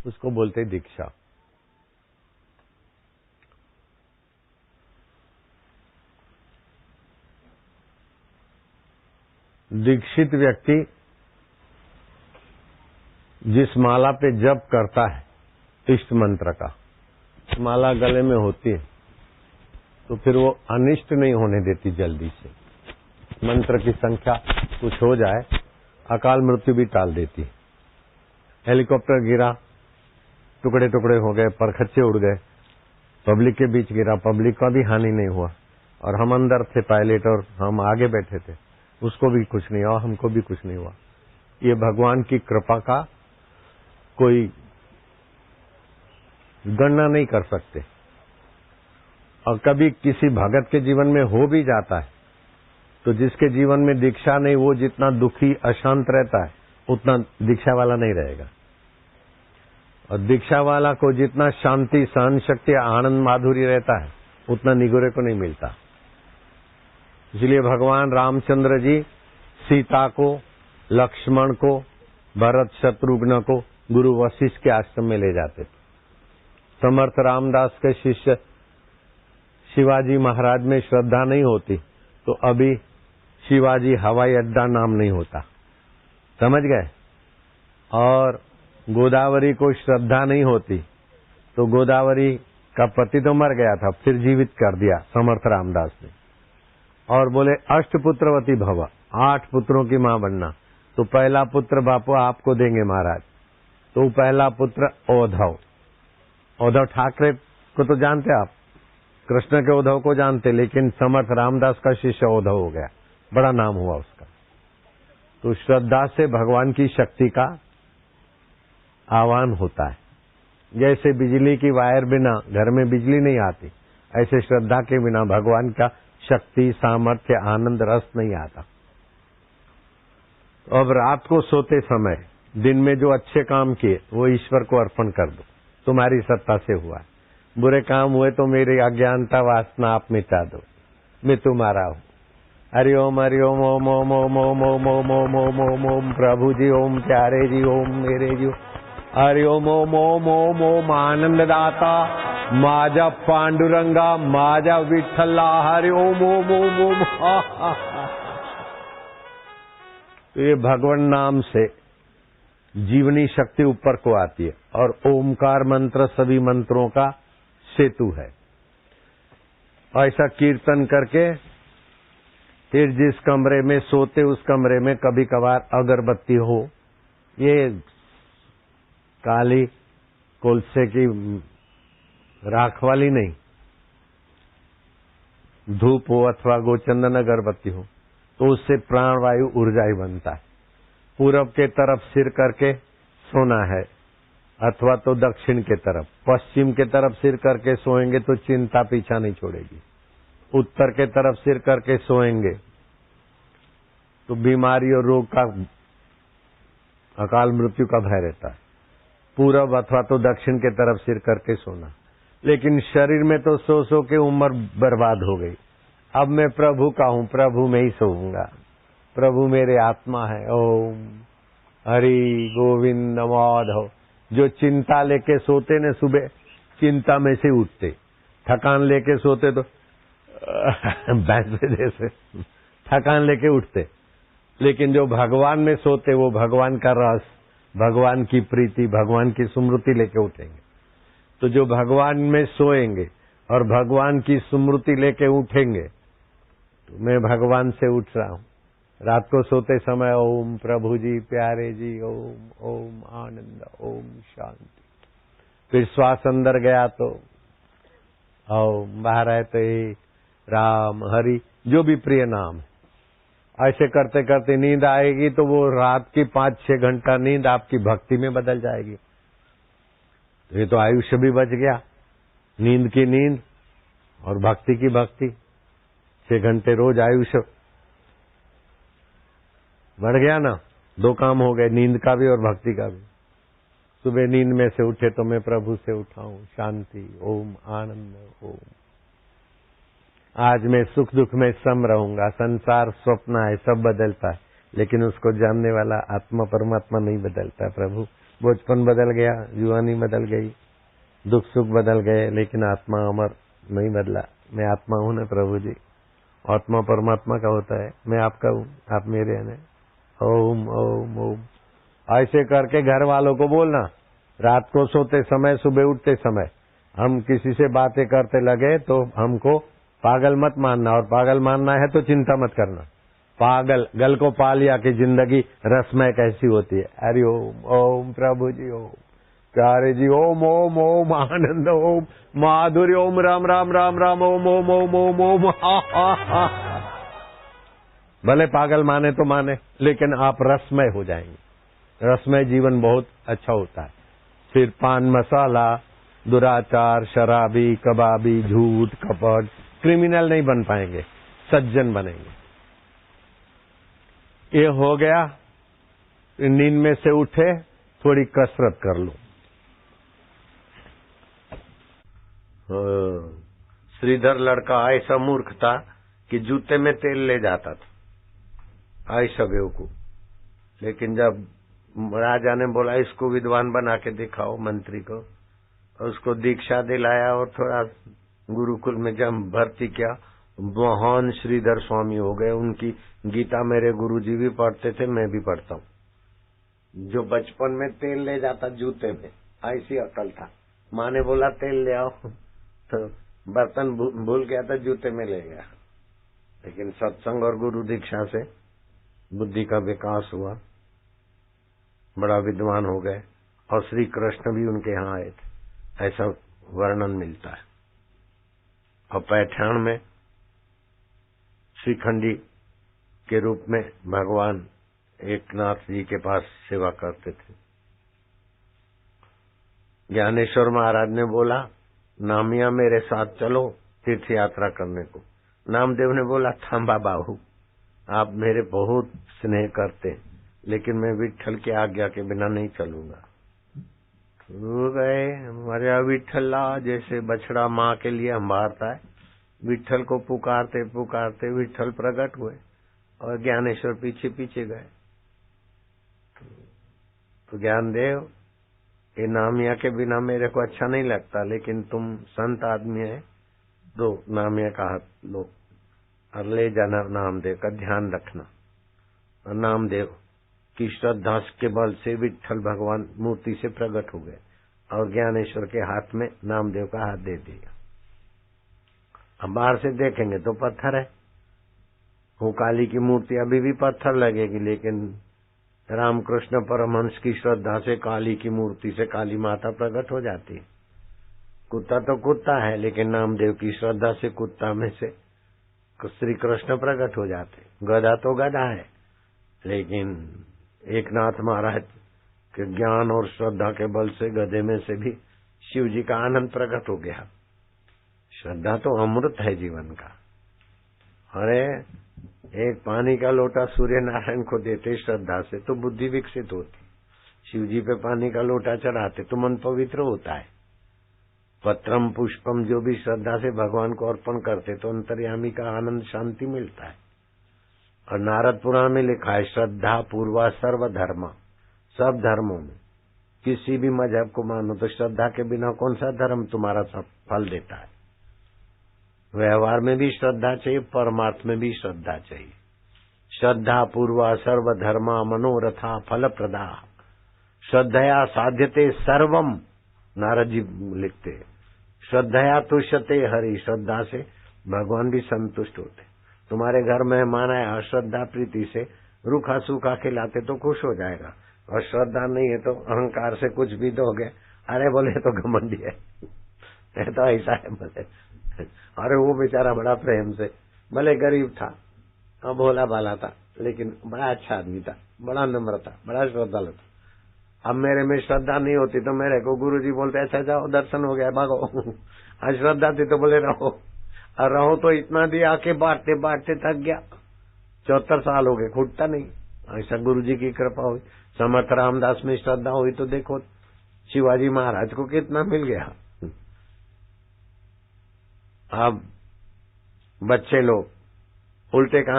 उसको बोलते दीक्षा। दीक्षित व्यक्ति जिस माला पे जप करता है इष्ट मंत्र का, माला गले में होती है तो फिर वो अनिष्ट नहीं होने देती जल्दी से। मंत्र की संख्या कुछ हो जाए अकाल मृत्यु भी टाल देती है। हेलीकॉप्टर गिरा, टुकड़े टुकड़े हो गए, परखच्चे उड़ गए, पब्लिक के बीच गिरा, पब्लिक का भी हानि नहीं हुआ और हम अंदर थे पायलट और हम आगे बैठे थे, उसको भी कुछ नहीं हुआ, हमको भी कुछ नहीं हुआ। ये भगवान की कृपा का कोई गणना नहीं कर सकते। और कभी किसी भगत के जीवन में हो भी जाता है तो जिसके जीवन में दीक्षा नहीं, वो जितना दुखी अशांत रहता है उतना दीक्षा वाला नहीं रहेगा। और दीक्षा वाला को जितना शांति, सहन शक्ति, आनंद, माधुर्य रहता है उतना निगुरे को नहीं मिलता। इसलिए भगवान रामचंद्र जी सीता को, लक्ष्मण को, भरत शत्रुघ्न को गुरु वशिष्ठ के आश्रम में ले जाते थे। समर्थ रामदास के शिष्य शिवाजी महाराज में श्रद्धा नहीं होती तो अभी शिवाजी हवाई अड्डा नाम नहीं होता, समझ गए। और गोदावरी को श्रद्धा नहीं होती तो गोदावरी का पति तो मर गया था, फिर जीवित कर दिया समर्थ रामदास ने। और बोले अष्टपुत्रवती भव, 8 पुत्रों की मां बनना। तो पहला पुत्र बापू आपको देंगे महाराज। तो पहला पुत्र औधव, औधव ठाकरे को तो जानते आप, कृष्ण के उद्धव को जानते, लेकिन समर्थ रामदास का शिष्य उद्धव हो गया, बड़ा नाम हुआ उसका। तो श्रद्धा से भगवान की शक्ति का आह्वान होता है। जैसे बिजली की वायर बिना घर में बिजली नहीं आती, ऐसे श्रद्धा के बिना भगवान का शक्ति, सामर्थ्य, आनंद, रस नहीं आता। तो अब रात को सोते समय दिन में जो अच्छे काम किए वो ईश्वर को अर्पण कर दो, तुम्हारी सत्ता से हुआ। बुरे काम हुए तो मेरी अज्ञानता वासना आप मिटा दो, मैं तुम्हारा हूं। हरिओम हरिओम, ओम ओम ओम ओम ओम ओम ओम ओम ओम ओम, प्रभु जी ओम, प्यारे जी ओम, मेरे जी हरिओम ओम ओम ओम ओम, आनंद दाता माझा पांडुरंगा, माझा विठ्ठला, हरिओम ओम ओम ओम। तो ये भगवान नाम से जीवनी शक्ति ऊपर को आती है और ओमकार मंत्र सभी मंत्रों का सेतु है। ऐसा कीर्तन करके फिर जिस कमरे में सोते उस कमरे में कभी कभार अगरबत्ती हो, ये काली कोलसे की राख वाली नहीं, धूप हो अथवा गोचंदन अगरबत्ती हो, तो उससे प्राणवायु ऊर्जा ही बनता है। पूरब के तरफ सिर करके सोना है अथवा तो दक्षिण के तरफ। पश्चिम के तरफ सिर करके सोएंगे तो चिंता पीछा नहीं छोड़ेगी। उत्तर के तरफ सिर करके सोएंगे तो बीमारी और रोग का, अकाल मृत्यु का भय रहता है। पूरब अथवा तो दक्षिण के तरफ सिर करके सोना। लेकिन शरीर में तो सो सो के उम्र बर्बाद हो गई। अब मैं प्रभु का हूं, प्रभु में ही सोऊंगा, प्रभु मेरे आत्मा है। ओम हरि गोविंद माधव। जो चिंता लेके सोते ने, सुबह चिंता में से उठते, थकान लेके सोते तो भैंस जैसे थकान लेके उठते। लेकिन जो भगवान में सोते वो भगवान का रस, भगवान की प्रीति, भगवान की स्मृति लेके उठेंगे। तो जो भगवान में सोएंगे और भगवान की स्मृति लेके उठेंगे, तो मैं भगवान से उठ रहा हूं। रात को सोते समय ओम प्रभु जी, प्यारे जी, ओम ओम आनंद, ओम शांति। फिर श्वास अंदर गया तो ओम, बाहर आए तो राम हरि, जो भी प्रिय नाम है। ऐसे करते करते नींद आएगी तो वो रात की 5-6 घंटा नींद आपकी भक्ति में बदल जाएगी। तो ये तो आयुष्य भी बच गया, नींद की नींद और भक्ति की भक्ति। 6 घंटे रोज आयुष्य बढ़ गया ना, 2 काम हो गए, नींद का भी और भक्ति का भी। सुबह नींद में से उठे तो मैं प्रभु से उठा हूं, शांति, ओम आनंद, ओम। आज मैं सुख दुख में सम रहूंगा। संसार स्वप्न है, सब बदलता है, लेकिन उसको जानने वाला आत्मा परमात्मा नहीं बदलता। प्रभु बचपन बदल गया, युवानी बदल गई, दुख सुख बदल गए, लेकिन आत्मा अमर नहीं बदला। मैं आत्मा हूं ना प्रभु जी। आत्मा परमात्मा का होता है, मैं आपका हूँ, आप मेरे हैं। ओम ओम ओम ऐसे करके घर वालों को बोलना। रात को सोते समय, सुबह उठते समय हम किसी से बातें करते लगे तो हमको पागल मत मानना, और पागल मानना है तो चिंता मत करना। पागल गल को पा लिया कि जिंदगी रसमय कैसी होती है। हरि ओम ओम प्रभु जी ओम प्यारे जी ओम ओम ओम आनंद ओम माधुर्य ओम राम राम राम राम ओम ओम ओम ओम ओम भले पागल माने तो माने, लेकिन आप रसमय हो जाएंगे। रसमय जीवन बहुत अच्छा होता है। फिर पान मसाला, दुराचार, शराबी, कबाबी, झूठ, कपट, क्रिमिनल नहीं बन पाएंगे, सज्जन बनेंगे। ये हो गया। नींद में से उठे, थोड़ी कसरत कर लो। श्रीधर लड़का ऐसा मूर्ख था कि जूते में तेल ले जाता था, ऐसा बेवकूफ। लेकिन जब राजा ने बोला इसको विद्वान बना के दिखाओ मंत्री को, और उसको दीक्षा दिलाया और थोड़ा गुरुकुल में जब भर्ती किया, महान श्रीधर स्वामी हो गए। उनकी गीता मेरे गुरुजी भी पढ़ते थे, मैं भी पढ़ता हूँ। जो बचपन में तेल ले जाता जूते में, ऐसी अकल था। माँ ने बोला तेल ले आओ तो बर्तन भूल गया था, जूते में ले गया। लेकिन सत्संग और गुरु दीक्षा से बुद्धि का विकास हुआ, बड़ा विद्वान हो गए, और श्री कृष्ण भी उनके यहाँ आए थे, ऐसा वर्णन मिलता है। और पैठान में श्रीखंडी के रूप में भगवान एकनाथ जी के पास सेवा करते थे। ज्ञानेश्वर महाराज ने बोला नामिया मेरे साथ चलो तीर्थ यात्रा करने को। नामदेव ने बोला थांबा बाहू, आप मेरे बहुत स्नेह करते, लेकिन मैं विठल की आज्ञा के बिना नहीं चलूंगा। तो गए हमारे विठला, जैसे बछड़ा माँ के लिए हंबारता है, विठल को पुकारते पुकारते विठल प्रकट हुए और ज्ञानेश्वर पीछे पीछे गए। तो ज्ञानदेव, ये नामिया के बिना मेरे को अच्छा नहीं लगता, लेकिन तुम संत आदमी है, दो नामिया का हाथ लो और ले जाना, नामदेव का ध्यान रखना। और नामदेव की श्रद्धा के बल से विठल भगवान मूर्ति से प्रकट हो गए और ज्ञानेश्वर के हाथ में नामदेव का हाथ दे दिया। अब बाहर से देखेंगे तो पत्थर है, वो काली की मूर्ति अभी भी पत्थर लगेगी, लेकिन रामकृष्ण परमहंस की श्रद्धा से काली की मूर्ति से काली माता प्रकट हो जाती है। कुत्ता तो कुत्ता है, लेकिन नामदेव की श्रद्धा से कुत्ता में से श्री कृष्ण प्रकट हो जाते। गधा तो गधा है, लेकिन एकनाथ महाराज के ज्ञान और श्रद्धा के बल से गधे में से भी शिव जी का आनंद प्रकट हो गया। श्रद्धा तो अमृत है जीवन का। अरे एक पानी का लोटा सूर्य नारायण को देते श्रद्धा से तो बुद्धि विकसित होती। शिव जी पे पानी का लोटा चढ़ाते तो मन पवित्र होता है। पत्रम पुष्पम जो भी श्रद्धा से भगवान को अर्पण करते तो अंतर्यामी का आनंद शांति मिलता है। और नारद पुराण में लिखा है श्रद्धा पूर्वा सर्व धर्म, सब धर्मों में किसी भी मजहब को मानो तो श्रद्धा के बिना कौन सा धर्म तुम्हारा सब फल देता है। व्यवहार में भी श्रद्धा चाहिए, परमार्थ में भी श्रद्धा चाहिए। श्रद्धा पूर्वा सर्व धर्मा मनोरथा फल प्रदा, श्रद्धया साध्यते सर्वम, नारद जी लिखते। श्रद्धया तुष्यते हरि, श्रद्धा से भगवान भी संतुष्ट होते। तुम्हारे घर मेहमान आए, अश्रद्धा प्रीति से रूखा सूखा खिलाते तो खुश हो जाएगा, और श्रद्धा नहीं है तो अहंकार से कुछ भी दोगे, अरे बोले तो घमंडी है, तो ऐसा है बोले। अरे वो बेचारा बड़ा प्रेम से, भले गरीब था और भोला भाला था, लेकिन बड़ा अच्छा आदमी था, बड़ा नम्र था, बड़ा श्रद्धालु था। अब मेरे में श्रद्धा नहीं होती तो मेरे को गुरुजी बोलते ऐसा जाओ दर्शन हो गया भागो। अश्रद्धा थी तो बोले रहो, और रहो तो इतना दिया आके बांटते बांटते थक गया। 74 साल हो गए, खुटता नहीं। ऐसा गुरुजी की कृपा हुई। समर्थ रामदास में श्रद्धा हुई तो देखो शिवाजी महाराज को कितना मिल गया। अब बच्चे लोग उल्टे कान